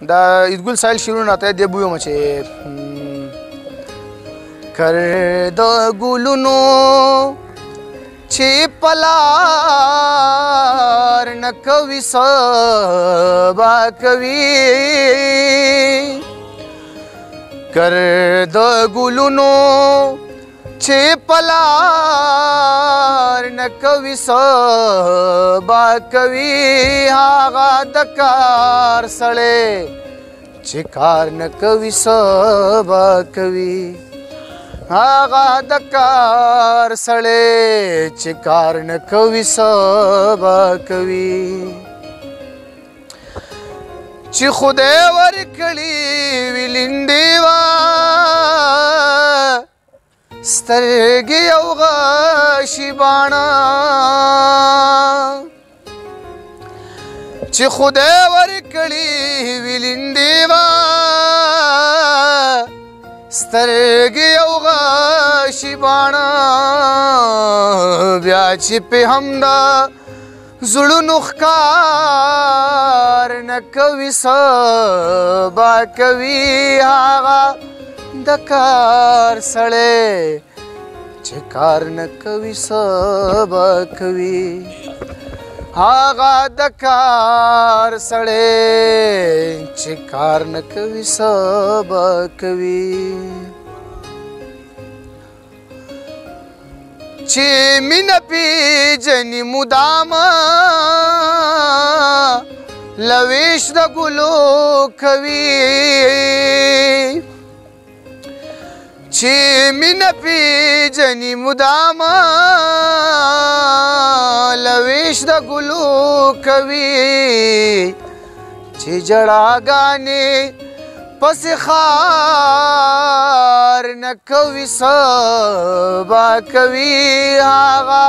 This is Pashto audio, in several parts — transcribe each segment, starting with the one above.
دا عیدګل سایل شیرونه راته دی بویم چې کر د ګلونو چې پلار نه کوي سبا کوي کر د ګلونو چې پلار نه کوي سبا کوي هغه د کار سړی چې کار نه کوي سبا کوي هغه د کار سړی چې کار نه کوي سبا کوي چې خدای ورکړي وي لنډې وه سترګې او غشي باڼه چې خدای ورکړي وي لنډې وه سترګې او غشي باڼه بیا چې پې همدا زړونو ښکار نه کوي سبا کوي هغه د کار سړی چې کار نه کوي سبا کوي هغه د کار سړی چې کار نه کوي سبا کوي چې مینه پیژني مدامه لویش د ګلو کوي چې مینه پیژني مدامه لویش د ګلو کوي چې جړاګانې پسې خار نه کوي سبا کوي هغه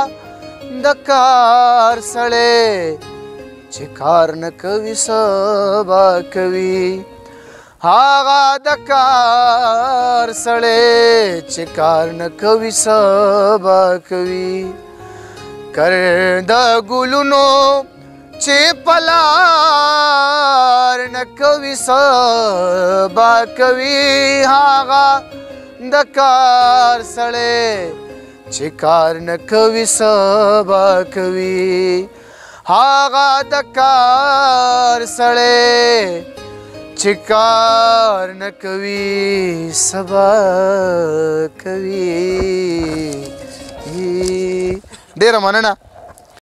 د کار سړی چې کار نه کوي سبا کوي هغه د کار سړی چې کار نه کوي سبا کوي کر د ګلونو چې پلار نه کوي سبا کوي هغه د کار سړی چې کار نه کوي سبا کوي هغه د کار سړی چې کار نه کوي سبا کوي ډېره مننه